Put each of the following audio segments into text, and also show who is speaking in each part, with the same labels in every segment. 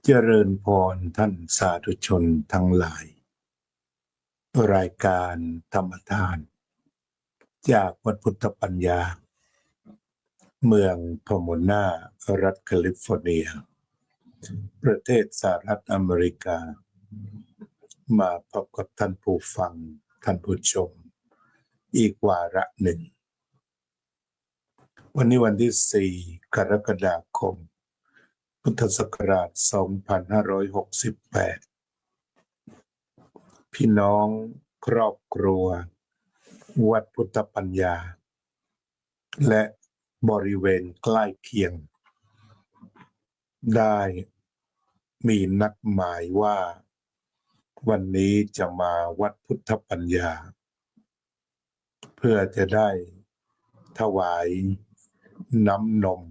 Speaker 1: เจริญพรท่านสาธุชนทั้งหลายรายการธรรมทานจากวัดพุทธปัญญาเมืองพโมนารัฐแคลิฟอร์เนียประเทศสหรัฐอเมริกามาพบกับท่านผู้ฟังท่านผู้ชมอีกวาระหนึ่งวันนี้วันที่4กรกฎาคมพุทธศักราช2568พี่น้องครอบครัววัดพุทธปัญญาและบริเวณใกล้เคียงได้มีนัดหมายว่าวันนี้จะมาวัดพุทธปัญญาเพื่อจะได้ถวายน้ำนม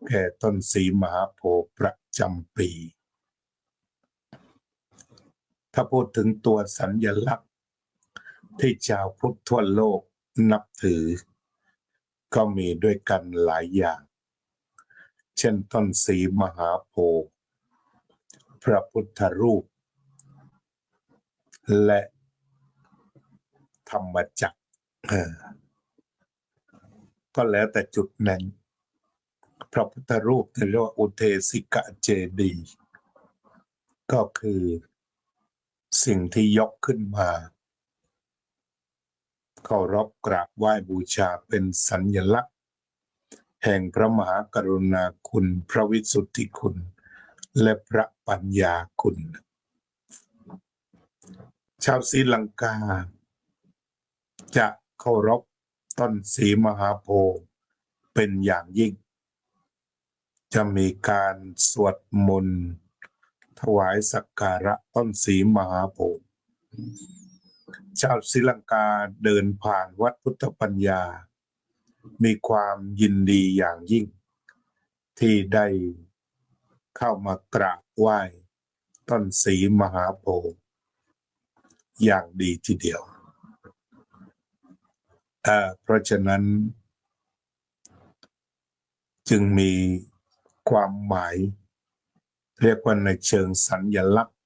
Speaker 1: แก่ต้นศรีมหาโพธิ์ประจำปีถ้าพูดถึงตัวสัญลักษณ์ที่ชาวพุทธทั่วโลกนับถือก็มีด้วยกันหลายอย่างเช่นต้นศรีมหาโพธิ์พระพุทธรูปและธรรมจักรก็แล้วแต่จุดนั้นพระพุทธรูปที่เรียกว่าอุเทสิกเจดีย์ก็คือสิ่งที่ยกขึ้นมาเคารพกราบไหว้บูชาเป็นสัญลักษณ์แห่งพระมหากรุณาคุณพระวิสุทธิคุณและพระปัญญาคุณชาวศรีลังกาจะเคารพต้นศรีมหาโพธิ์เป็นอย่างยิ่งจะมีการสวดมนต์ถวายสักการะต้นศรีมหาโพธิ์ชาวศรีลังกาเดินผ่านวัดพุทธปัญญามีความยินดีอย่างยิ่งที่ได้เข้ามากราบไหว้ต้นศรีมหาโพธิ์อย่างดีทีเดียวเพราะฉะนั้นจึงมีความหมายเรียกว่าในเชิงสัญลักษณ์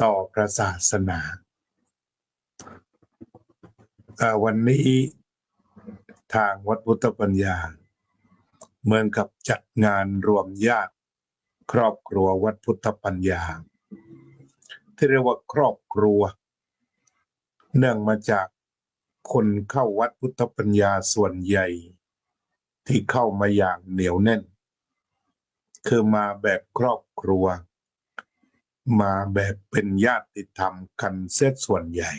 Speaker 1: ต่อพระศาสนาวันนี้ทางวัดพุทธปัญญาเหมือนกับจัดงานรวมญาติครอบครัววัดพุทธปัญญาที่เรียกว่าครอบครัวเนื่องมาจากคนเข้าวัดพุทธปัญญาส่วนใหญ่ที่เข้ามาอย่างเหนียวแน่นคือมาแบบครอบครัวมาแบบเป็นญาติธรรมกันเสียส่วนใหญ่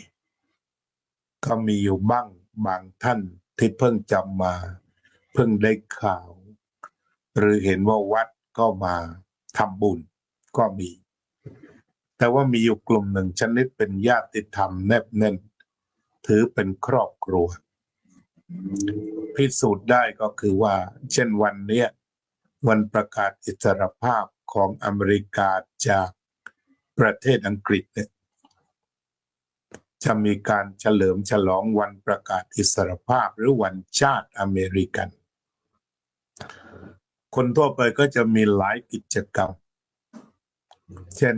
Speaker 1: ก็มีอยู่บ้างบางท่านที่เพิ่งจำมาเพิ่งได้ข่าวหรือเห็นว่าวัดก็มาทำบุญก็มีแต่ว่ามีอยู่กลุ่มหนึ่งชนิดเป็นญาติธรรมแนบแน่นถือเป็นครอบครัวพิสูจน์ได้ก็คือว่าเช่นวันนี้วันประกาศอิสรภาพของอเมริกาจากประเทศอังกฤษเนี่ยจะมีการเฉลิมฉลองวันประกาศอิสรภาพหรือวันชาติอเมริกันคนทั่วไปก็จะมีหลายกิจกรรมเช่น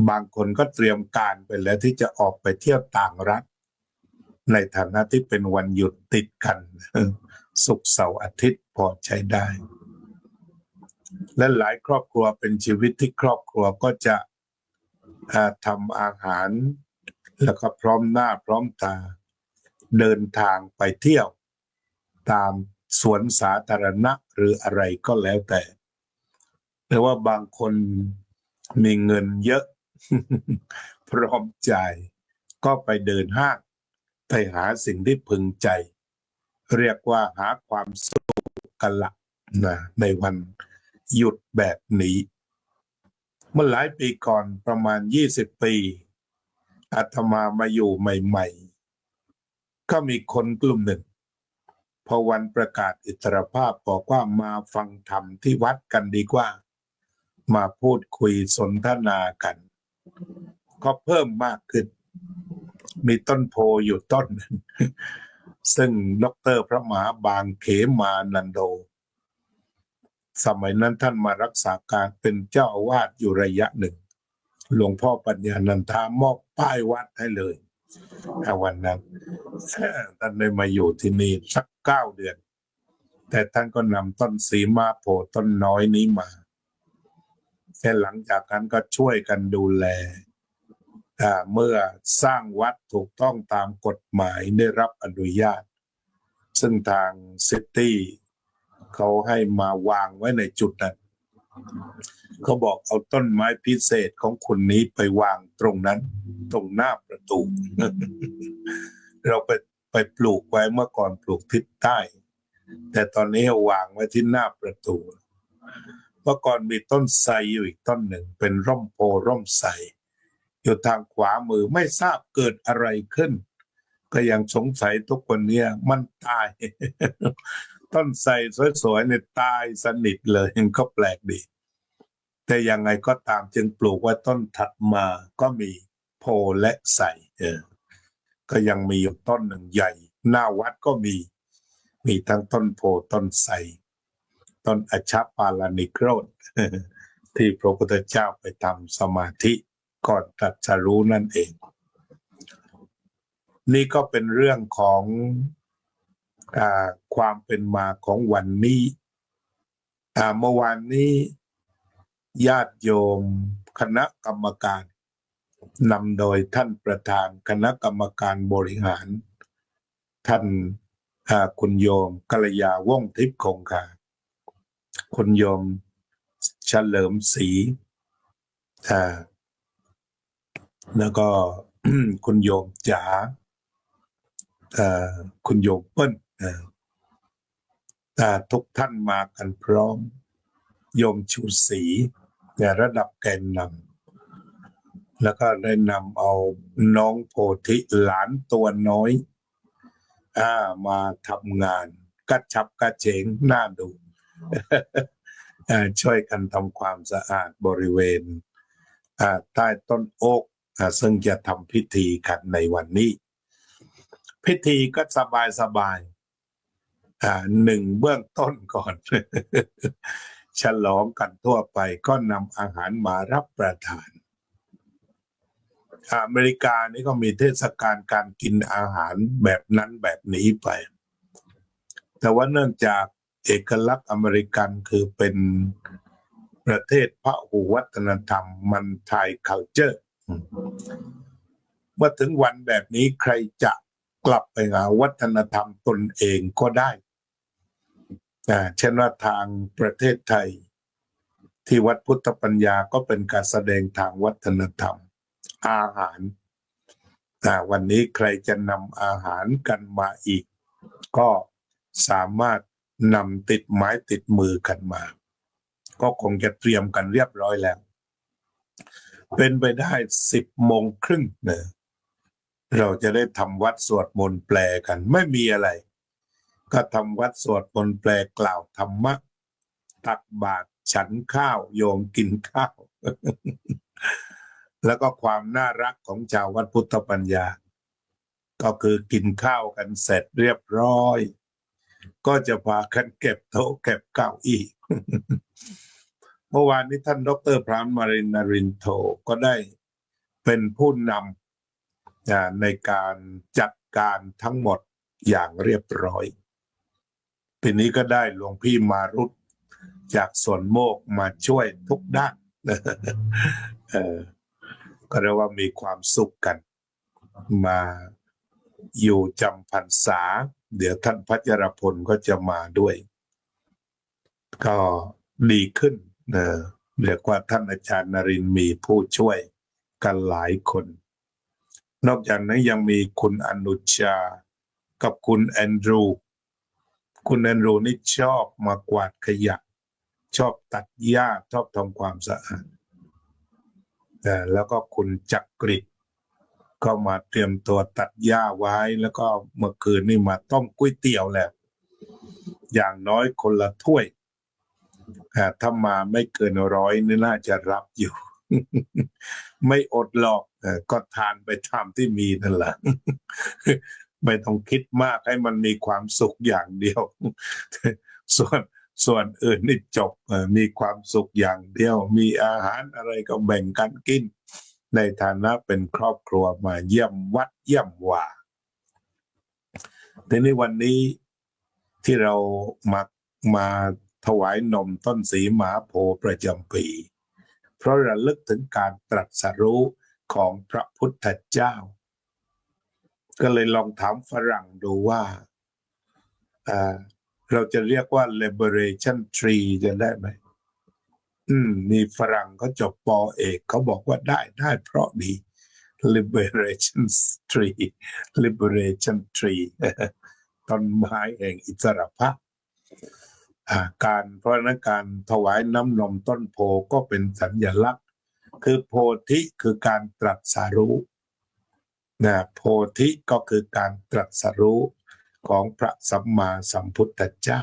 Speaker 1: บางคนก็เตรียมการไปแล้วที่จะออกไปเที่ยวต่างรัฐในฐานะที่เป็นวันหยุดติดกันศุกร์เสาร์อาทิตย์พอใช้ได้และหลายครอบครัวเป็นชีวิตที่ครอบครัวก็จะทำอาหารแล้วก็พร้อมหน้าพร้อมตาเดินทางไปเที่ยวตามสวนสาธารณะหรืออะไรก็แล้วแต่หรือว่าบางคนมีเงินเยอะ พร้อมจ่ายก็ไปเดินห้างไปหาสิ่งที่พึงใจเรียกว่าหาความสุขกันละนะในวันหยุดแบบนี้เมื่อหลายปีก่อนประมาณ20 ปีอาตมาอยู่ใหม่ๆก็มีคนกลุ่มหนึ่งพอวันประกาศอิสรภาพบอกว่ามาฟังธรรมที่วัดกันดีกว่ามาพูดคุยสนทนากันก็เพิ่มมากขึ้นมีต้นโพอยู่ต้นหนึ่งซึ่งดร.พระมหาบางเขมานันโด สมัยนั้นท่านมารักษาการเป็นเจ้าอาวาสอยู่ระยะหนึ่งหลวงพ่อปัญญานันทามอบป้ายวัดให้เลยวันนั้นท่านได้มาอยู่ที่นี่สัก9 เดือนแต่ท่านก็นำต้นสีมาโพธิ์ต้นน้อยนี้มาแค่หลังจากนั้นก็ช่วยกันดูแลเมื่อสร้างวัดถูกต้องตามกฎหมายได้รับอนุญาตซึ่งทางซิตี้เขาให้มาวางไว้ในจุดนั้นเขาบอกเอาต้นไม้พิเศษของคุณนี้ไปวางตรงนั้นตรงหน้าประตู เราไปปลูกไว้เมื่อก่อนปลูกทิศใต้แต่ตอนนี้วางไว้ที่หน้าประตูเมื่อก่อนมีต้นไทรอยู่อีกต้นหนึ่งเป็นร่มโพร่มไทรอยู่ทางขวามือไม่ทราบเกิดอะไรขึ้นก็ยังสงสัยทุกคนเนี่ยมันตาย ต้นไทรสวยๆเนี่ยตายสนิทเลยก็แปลกดีแต่ยังไงก็ตามจึงปลูกไว้ต้นถัดมาก็มีโพและไทรก็ยังมีอยู่ต้นหนึ่งใหญ่หน้าวัดก็มีทั้งต้นโพต้นไทรต้นอัชฌปาลนิโครธ ที่พระพุทธเจ้าไปทำสมาธิก่อนตรัสรู้นั่นเองนี่ก็เป็นเรื่องของความเป็นมาของวันนี้เมื่อวานนี้ญาติโยมคณะกรรมการนำโดยท่านประธานคณะกรรมการบริหารท่านคุณโยมกัลยาว่องทิพย์คงคาคุณโยมเฉลิมศรีแล้วก็ คุณโยมจ๋าคุณโยมเปิ้ลทุกท่านมากันพร้อมโยมชูศรีในระดับแกนนำแล้วก็ได้นำเอาน้องโพธิหลานตัวน้อยมาทำงานกระชับกระเฉงน่าดู ช่วยกันทำความสะอาดบริเวณใต้ต้นโอ๊กซึ่งจะทำพิธีกันในวันนี้พิธีก็สบายหนึ่งเบื้องต้นก่อน ฉลองกันทั่วไปก็นำอาหารมารับประทานอเมริกานี่ก็มีเทศกาลการกินอาหารแบบนั้นแบบนี้ไปแต่ว่าเนื่องจากเอกลักษณ์อเมริกันคือเป็นประเทศพหุวัฒนธรรมมันไทยคัลเจอร์เมื่อถึงวันแบบนี้ใครจะกลับไปหาวัฒนธรรมตนเองก็ได้เช่นว่าทางประเทศไทยที่วัดพุทธปัญญาก็เป็นการแสดงทางวัฒนธรรมอาหารวันนี้ใครจะนำอาหารกันมาอีกก็สามารถนำติดไม้ติดมือกันมาก็คงจะเตรียมกันเรียบร้อยแล้วเป็นไปได้10:30เนี่ยเราจะได้ทำวัดสวดมนต์แปลกันไม่มีอะไรก็ทำวัดสวดมนต์แปลกล่าวธรรมะตักบาตรฉันข้าวโยมกินข้าว แล้วก็ความน่ารักของชาววัดพุทธปัญญาก็คือกินข้าวกันเสร็จเรียบร้อยก็จะพากันเก็บโต๊ะเก็บเก้าอี้ เมื่อวานนี้ท่านดร.พรามมารินนรินโทก็ได้เป็นผู้นำในการจัดการทั้งหมดอย่างเรียบร้อยปีนี้ก็ได้หลวงพี่มารุตจากสวนโมกมาช่วยทุกด้าน ก็เรียกว่ามีความสุขกันมาอยู่จำพรรษาเดี๋ยวท่านพัชรพลก็จะมาด้วยก็ดีขึ้นเรียกว่าท่านอาจารย์นรินทร์มีผู้ช่วยกันหลายคนนอกจากนั้นยังมีคุณอนุชากับคุณแอนดรูคุณแอนดรูนี่ชอบมากวาดขยะชอบตัดหญ้าชอบทำความสะอาดแล้วก็คุณจักริดก็มาเตรียมตัวตัดหญ้าไว้แล้วก็เมื่อคืนนี่มาต้มก๋วยเตี๋ยวแล้วอย่างน้อยคนละถ้วยถ้ามาไม่เกิน100นี่น่าจะรับอยู่ ไม่อดหรอกก็ทานไปตามที่มีนั่นแหละ ไม่ต้องคิดมากให้มันมีความสุขอย่างเดียว ส่วน ส่วนอื่นนี่จบมีความสุขอย่างเดียวมีอาหารอะไรก็แบ่งกันกินในฐานะเป็นครอบครัวมาเยี่ยมวัดเยี่ยมว่าทีนี้วันนี้ที่เรามาถวายนมต้นสีมหาโพธิ์ประจำปีเพราะระลึกถึงการตรัสรู้ของพระพุทธเจ้าก็เลยลองถามฝรั่งดูว่าเราจะเรียกว่า liberation tree จะได้ไหมมีฝรั่งเขาจบปอเอกเขาบอกว่าได้เพราะดี liberation tree liberation tree ต้นไม้แห่งอิสรภาพเพราะนั้นการถวายน้ำนมต้นโพก็เป็นสัญลักษณ์คือโพธิคือการตรัสรู้โพธิก็คือการตรัสรู้ของพระสัมมาสัมพุทธเจ้า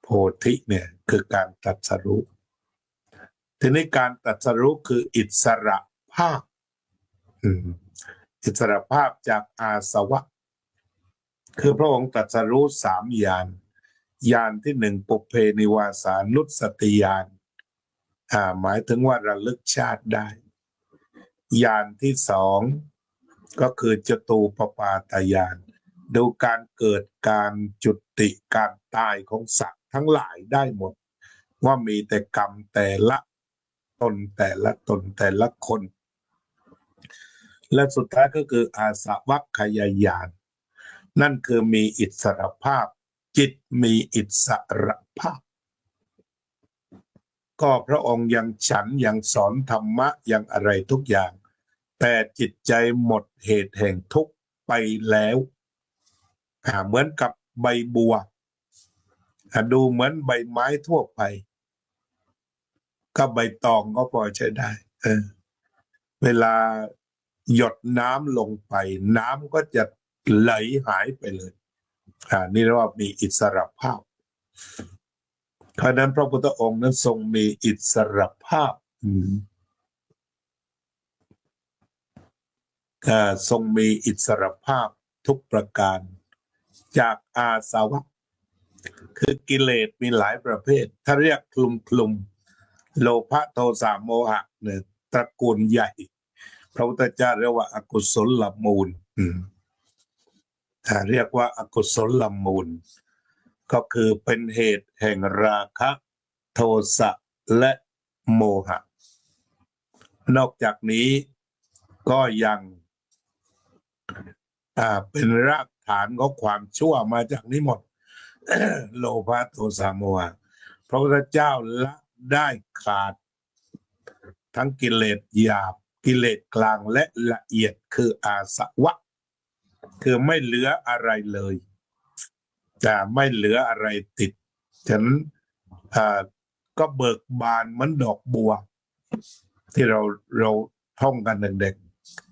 Speaker 1: โพธิเนี่ยคือการตรัสรู้ทีนี้การตรัสรู้คืออิสระภาพอิสระภาพจากอาสวะคือพระองค์ตรัสรู้3 ญาณญาณที่1ปุพเพนิวาสานุสติญาณหมายถึงว่าระลึกชาติได้ญาณที่2ก็คือจตูปปาตญาณดูการเกิดการจุติการตายของสัตว์ทั้งหลายได้หมดว่ามีแต่กรรมแต่ละตนแต่ละคนและสุดท้ายก็คืออาสวัคคยญาณนั่นคือมีอิสรภาพจิตมีอิสรภาพก็พระองค์ยังฉันยังสอนธรรมะยังอะไรทุกอย่างแต่จิตใจหมดเหตุแห่งทุกข์ไปแล้วเหมือนกับใบบัวดูเหมือนใบไม้ทั่วไปก็ใบตองก็พอใช้ได้เวลาหยดน้ำลงไปน้ำก็จะไหลหายไปเลยนี่เรียกว่ามีอิสรภาพเพราะนั้นพระพุทธองค์นั้นทรงมีอิสรภาพทรงมีอิสรภาพทุกประการจากอาสวะคือกิเลสมีหลายประเภทถ้าเรียกคลุมโลภะโทสะโมหะเนี่ยตระกูลใหญ่พระพุทธเจ้าเรียกว่าอกุศลมูลเรียกว่าอกุศลมูลก็คือเป็นเหตุแห่งราคะโทสะและโมหะนอกจากนี้ก็ยังเป็นรากฐานของความชั่วมาจากนี้หมด โลภะโทสะโมหะพระพุทธเจ้าละได้ขาดทั้งกิเลสหยาบกิเลสกลางและละเอียดคืออาสวะคือไม่เหลืออะไรเลยจะไม่เหลืออะไรติดฉะนั้นก็เบิกบานเหมือนดอกบัวที่เราท่องกันเด็ก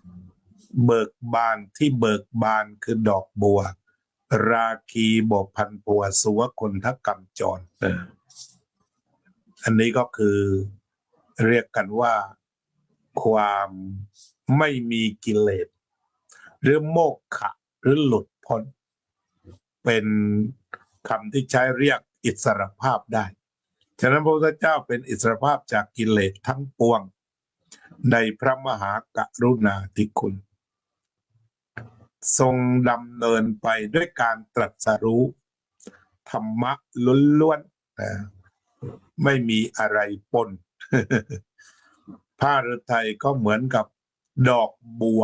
Speaker 1: ๆเบิกบานที่เบิกบานคือดอกบัวราคีบพันปัวสุวคนทกรรมจรอันนี้ก็คือเรียกกันว่าความไม่มีกิเลสหรือโมกขะหรือหลุดพ้นเป็นคำที่ใช้เรียกอิสรภาพได้ฉะนั้นพระพุทธเจ้าเป็นอิสรภาพจากกิเลสทั้งปวงในพระมหากรุณาธิคุณทรงดำเนินไปด้วยการตรัสรู้ธรรมะล้วนๆไม่มีอะไรปน ผ้าฤทัยก็เหมือนกับดอกบัว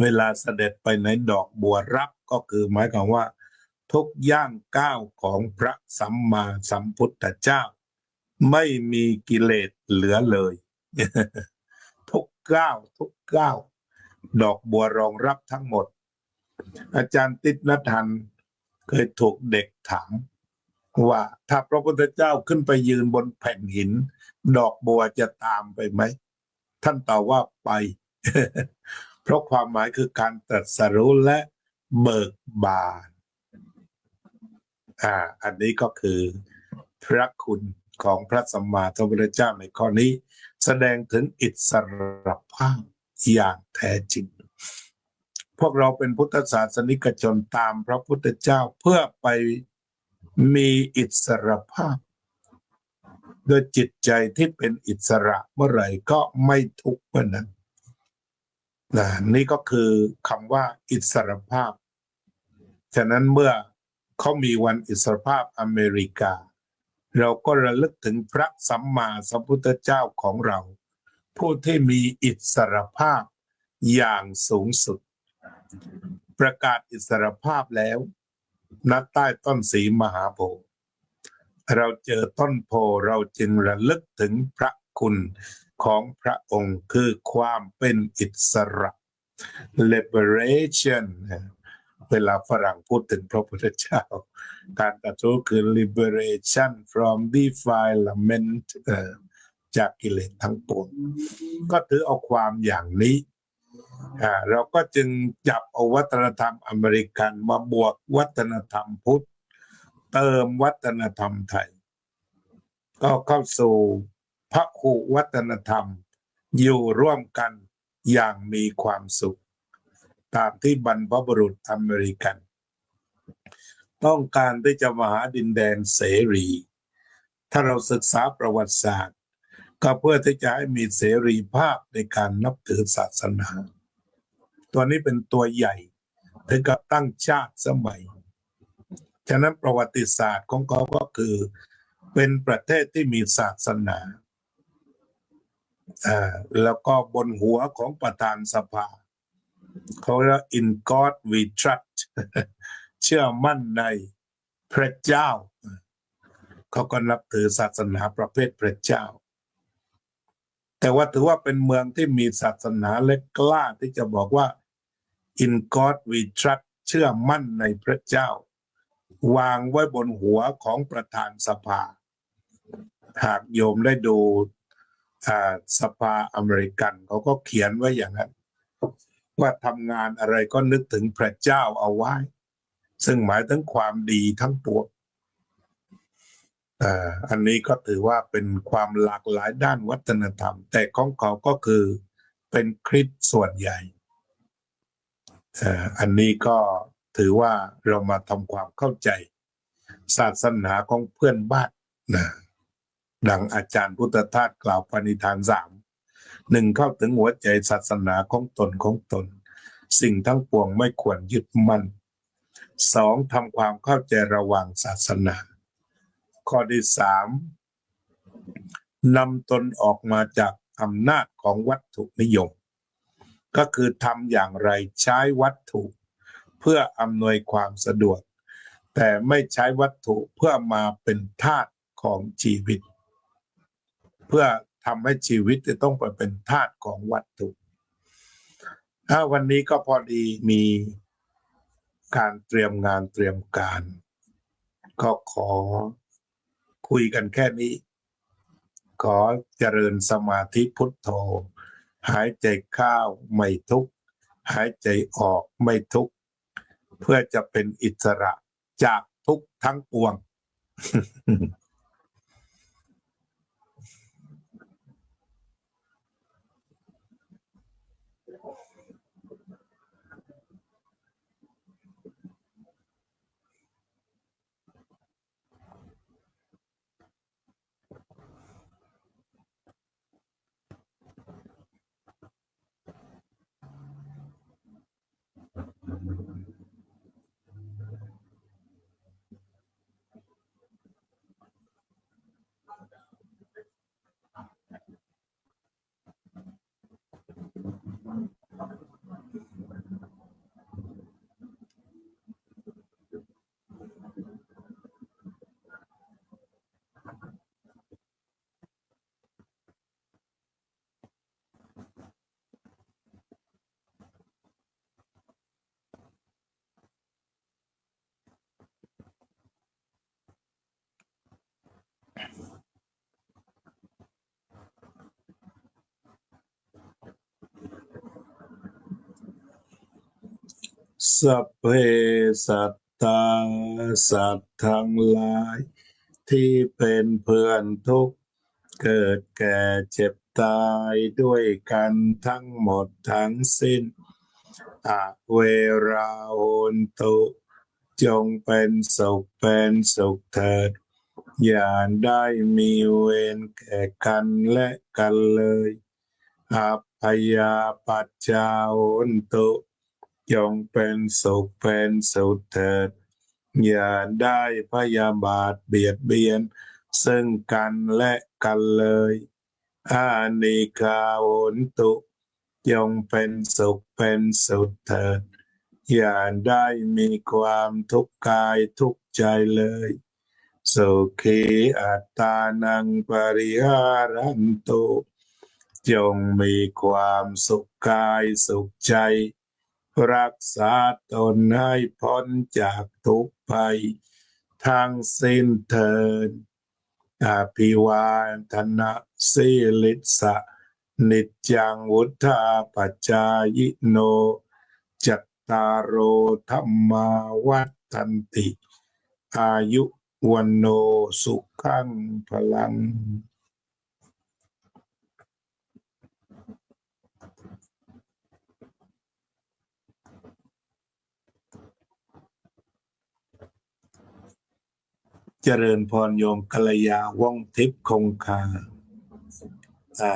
Speaker 1: เวลาเสด็จไปในดอกบัวรับก็คือหมายความว่าทุกย่างก้าวของพระสัมมาสัมพุทธเจ้าไม่มีกิเลสเหลือเลย ทุกก้าวดอกบัวรองรับทั้งหมดอาจารย์ติณทันเคยถูกเด็กถามว่าถ้าพระพุทธเจ้าขึ้นไปยืนบนแผ่นหินดอกบัวจะตามไปไหมท่านตอบว่าไป เพราะความหมายคือการตรัสรู้และเบิกบานอันนี้ก็คือพระคุณของพระสัมมาสัมพุทธเจ้าในข้อนี้แสดงถึงอิสรภาพอย่างแท้จริง พวกเราเป็นพุทธศาสนิกชนตามพระพุทธเจ้าเพื่อไปมีอิสรภาพโดยจิตใจที่เป็นอิสระเมื่อไหร่ก็ไม่ทุกข์เมื่อนั้นนี่ก็คือคำว่าอิสรภาพฉะนั้นเมื่อเขามีวันอิสรภาพอเมริกาเราก็ระลึกถึงพระสัมมาสัมพุทธเจ้าของเราผู้ที่มีอิสรภาพอย่างสูงสุดประกาศอิสรภาพแล้วณใต้ต้นศรีมหาโพธิ์เราเจอต้นโพเราจึงระลึกถึงพระคุณของพระองค์คือความเป็นอิสระ liberation เวลาฝรั่งพูดถึงพระพุทธเจ้าการตรัสรู้คือ liberation from defilement จากกิเลสทั้งปวงก็ถือเอาความอย่างนี้เราก็จึงจับเอาวัฒนธรรมอเมริกันมาบวกวัฒนธรรมพุทธเติมวัฒนธรรมไทยก็เข้าสู่พหุวัฒนธรรมอยู่ร่วมกันอย่างมีความสุขตามที่บรรพบุรุษอเมริกันต้องการที่จะมาหาดินแดนเสรีถ้าเราศึกษาประวัติศาสตร์ก็เพื่อที่จะให้มีเสรีภาพในการนับถือศาสนาตัวนี้เป็นตัวใหญ่ถึงกับตั้งชาติสมัยฉะนั้นประวัติศาสตร์ของเขาก็คือเป็นประเทศที่มีศาสนาแล้วก็บนหัวของประธานสภาเขาเรียก in God we trust เชื่อมั่นในพระเจ้าเขาก็นับถือศาสนาประเภทพระเจ้าแต่ว่าถือว่าเป็นเมืองที่มีศาสนาและกล้าที่จะบอกว่า in God we trust เชื่อมั่นในพระเจ้าวางไว้บนหัวของประธานสภาหากโยมได้ดูสภาอเมริกันเขาก็เขียนไว้อย่างนั้นว่าทำงานอะไรก็นึกถึงพระเจ้าเอาไว้ซึ่งหมายถึงความดีทั้งปวงอันนี้ก็ถือว่าเป็นความหลากหลายด้านวัฒนธรรมแต่ของเขาก็คือเป็นคริสต์ส่วนใหญ่อันนี้ก็ถือว่าเรามาทำความเข้าใจศาสนาของเพื่อนบ้านดังอาจารย์พุทธทาสกล่าวปณิธาน1เข้าถึงหัวใจศาสนาของตนสิ่งทั้งปวงไม่ควรยึดมั่น2ทำความเข้าใจระหว่างศาสนาข้อที่3นำตนออกมาจากอำนาจของวัตถุนิยมก็คือทำอย่างไรใช้วัตถุเพื่ออำนวยความสะดวกแต่ไม่ใช้วัตถุเพื่อมาเป็นทาสของชีวิตเพื่อทำให้ชีวิตจะต้องไปเป็นทาสของวัตถุวันนี้ก็พอดีมีการเตรียมงานเตรียมการก็ขอคุยกันแค่นี้ขอเจริญสมาธิพุทโธหายใจเข้าไม่ทุกข์หายใจออกไม่ทุกข์เพื่อจะเป็นอิสระจากทุกข์ทั้งปวง สัพเพสัตตาสัตว์ทั้งหลายที่เป็นเพื่อนทุกข์เกิดแก่เจ็บตายด้วยกันทั้งหมดทั้งสิ้น อะเวราโหนตุจงเป็นสุขเถิดอย่าได้มีเวรแก่กันและกันเลยอัพพยาปัจจาโหนตุจงเป็นสุขเถิดอย่าได้พยาบาทเบียดเบียนซึ่งกันและกันเลยอานิกาโหนตุจงเป็นสุขเถิดอย่าได้มีความทุกข์กายทุกข์ใจเลยสุขีอัตตานังปริหารันตุจงมีความสุขกายสุขใจรักษาตนให้พ้นจากทุกภัยทั้งสิ้นเถิดอภิวาทนาสีลิสะนิจจังวุธาปัจจายโนจัตตารโอธรรมาวัฏันติอายุวันโนสุขังพลังเจริญพรโยมกัลยาว่องทิพย์คงคา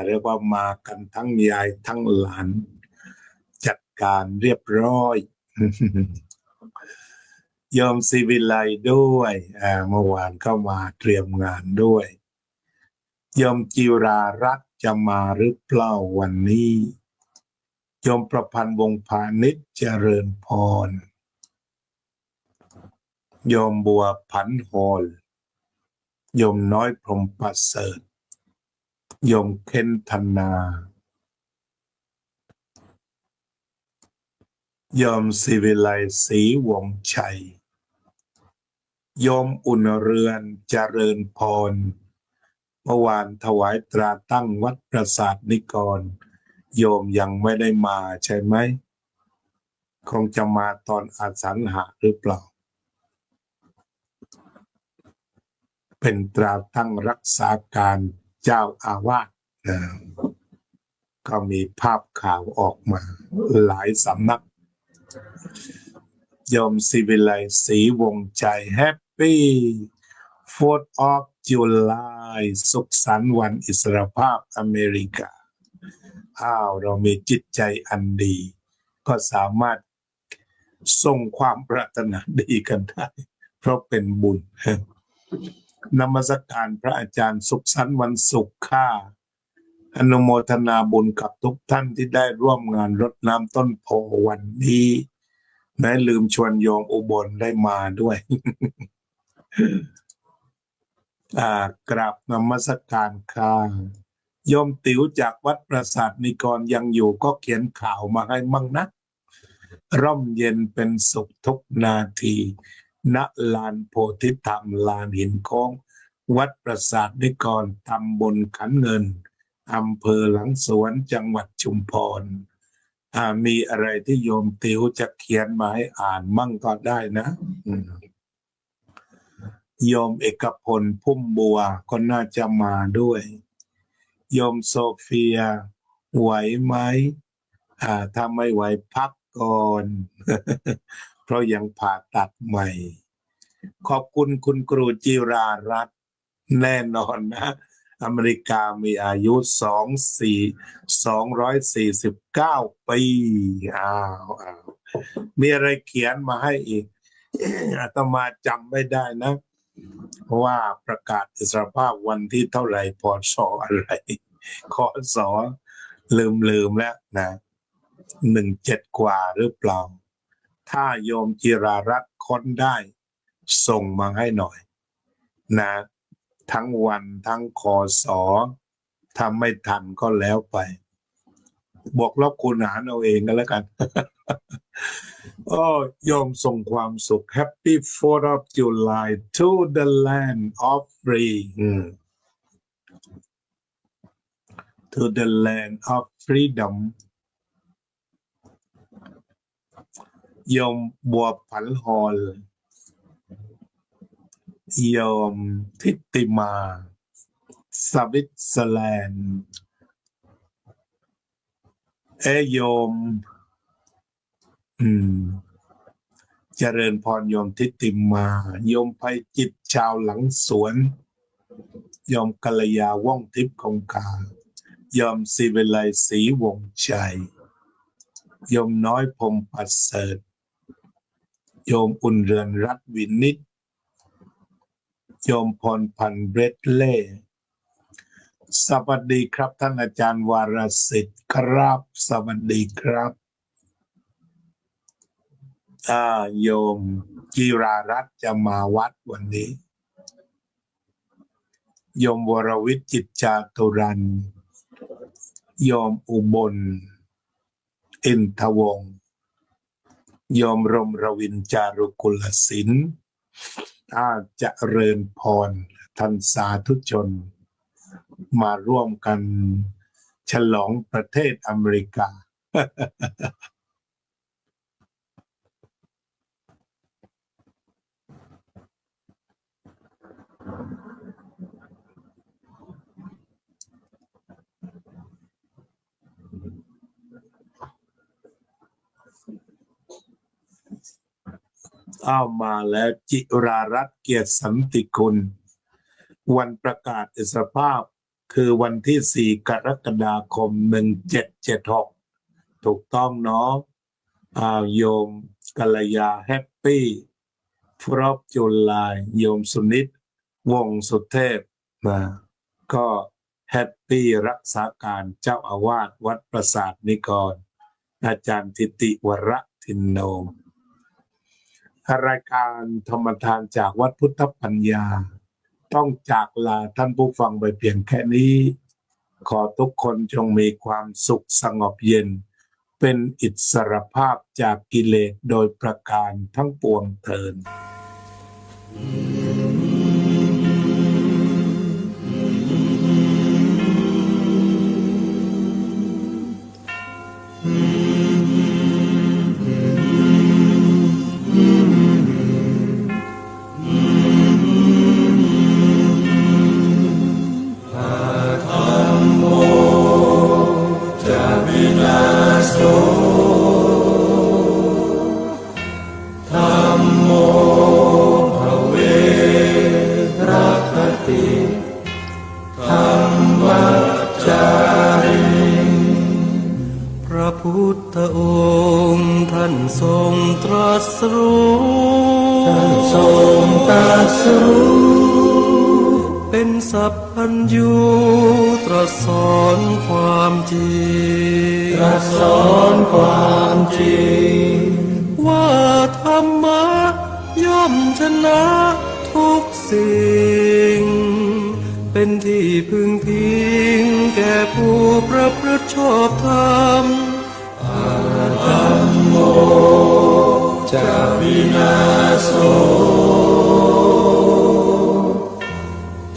Speaker 1: เรียกว่ามากันทั้งยายทั้งหลานจัดการเรียบร้อยโยมศิวิไลด้วยเมื่อวานเข้ามาเตรียมงานด้วยโยมจิรารัตน์จะมาหรือเปล่าวันนี้โยมประพันธ์วงศ์พาณิชย์เจริญพรโยมบัวผันโฮลโยมน้อยพรหมประเสริฐโยมเคนธนาโยมศิวิไลศรีวงศ์ชัยโยมอุ่นเรือนเจริญพรเมื่อวานถวายตราตั้งวัดประสาทนิกรโยมยังไม่ได้มาใช่ไหมคงจะมาตอนอาสันหะหรือเปล่าเป็นตราตั้งรักษาการเจ้าอาวาสก็มีภาพข่าวออกมาหลายสำนักโยมศิวิไลศรีวงใจแฮปปี้ 4th of July สุขสันต์วันอิสรภาพอเมริกาเรามีจิตใจอันดีก็สามารถส่งความปรารถนาดีกันได้เพราะเป็นบุญนมัสการพระอาจารย์สุขสันต์วันศุกร์ค่ะอนุโมทนาบุญกับทุกท่านที่ได้ร่วมงานรดน้ำต้นโพวันนี้แม้ลืมชวนโยมอุบลได้มาด้วยกราบนมัสการค่ะโยมติ๋วจากวัดประสาทนิกรยังอยู่ก็เขียนข่าวมาให้มั่งนะร่มเย็นเป็นสุขทุกนาทีณลานโพธิธรรมลานหินโค้งวัดประสาทนิกรตำบลขันเงินอำเภอหลังสวนจังหวัดชุมพรมีอะไรที่โยมติ๋วจะเขียนมาให้อ่านมั่งก็ได้นะโยมเอกพลพุ่มบัวก็น่าจะมาด้วยโยมโซเฟียไหวไหมถ้าไม่ไหวพักก่อนเพราะยังผ่าตัดใหม่ขอบคุณคุณครูจิรารัตน์แน่นอนนะอเมริกามีอายุ249 ปีมีอะไรเขียนมาให้อีกอาตมาจำไม่ได้นะเพราะว่าประกาศอิสรภาพวันที่เท่าไหร่พศอะไรคศลืมแล้วนะ17กว่าหรือเปล่าถ้าโยมจิรารัตน์ค้นได้ส่งมาให้หน่อยนะทั้งวันทั้งคศถ้าไม่ทันก็แล้วไปบวกลบคูณหารเอาเองก็แล้วกันโยมส่งความสุข Happy 4th of July to the land of free to the land of freedom โยมบัวผันฮอลโยมทิติมาสวิตเซอร์แลนด์โยม อืมเจริญพรโยมทิติมาโยมไพจิตชาวหลังสวนโยมกัลยาว่องทิพย์คงคายอมศิวิไลศรีวงชัยโยมน้อยพรหมประเสริฐโยมอุ่นเรือนรัตน์วินิจโยมพรพันธ์เบรดเล่สวัสดีครับท่านอาจารย์วารสิทธิ์ครับสวัสดีครับโยมจิรารัตน์จะมาวัดวันนี้โยมวรวิทย์จิตจาตุรันโยมอุบลอินทวงศ์โยมรมรวินจารุกุลศิลป์เจริญพรท่านสาธุชนมาร่วมกันฉลองประเทศอเมริกา มาแล้วจิรารัตน์เกียรติสันติคุณวันประกาศอิสรภาพคือวันที่4 กรกฎาคม 1776ถูกต้องเนาะโยมกัลยาแฮปปี้ฟรอบจุลายโยมสุนิตวงสุเทพก็แฮปปี้รักษาการเจ้าอาวาสวัดประสาทนิกรอาจารย์ทิติวรทินโนรายการธรรมทานจากวัดพุทธปัญญาต้องจากลาท่านผู้ฟังไปเพียงแค่นี้ขอทุกคนจงมีความสุขสงบเย็นเป็นอิสรภาพจากกิเลสโดยประการทั้งปวงเทอญ
Speaker 2: พุทธองค์ท่านทรงตรัสรู้เป็นสัพพัญญูตรัสสอนความจริงว่าธรรมะย่อมชนะทุกสิ่งเป็นที่พึงพิงแก่ผู้ประพฤติชอบธรรมธัมโมจะวินาโส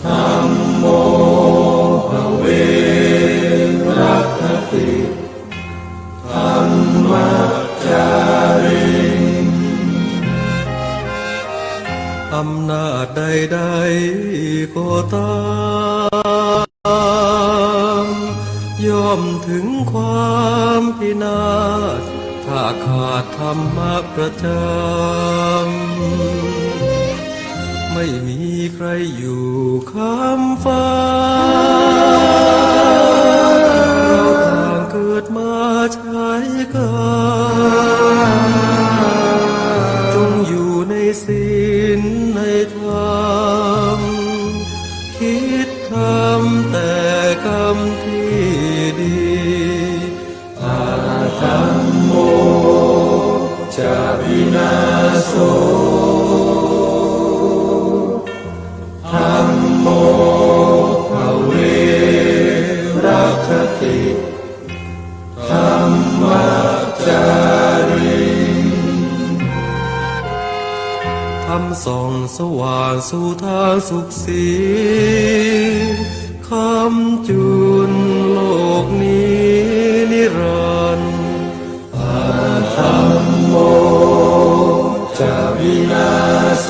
Speaker 2: ธัมโมภเวรัคติธัมมัจจาริอำนาจใดๆก็ตามย่อมถึงความพินาศถ้าขาดธรรมะประจำไม่มีใครอยู่ค้ำฟ้าเราต่างเกิดมาใช้กันจงอยู่ในศีลในธรรมคิดทำแต่กรรมที่ดีธัมโมจะวินาโสธัมโมภเวรัคติธัมมัจจาริธรรมส่องสว่างสู่ทางสุขสีคำจุนโลกนี้นิรันดร์ธัมโมจะวินาโส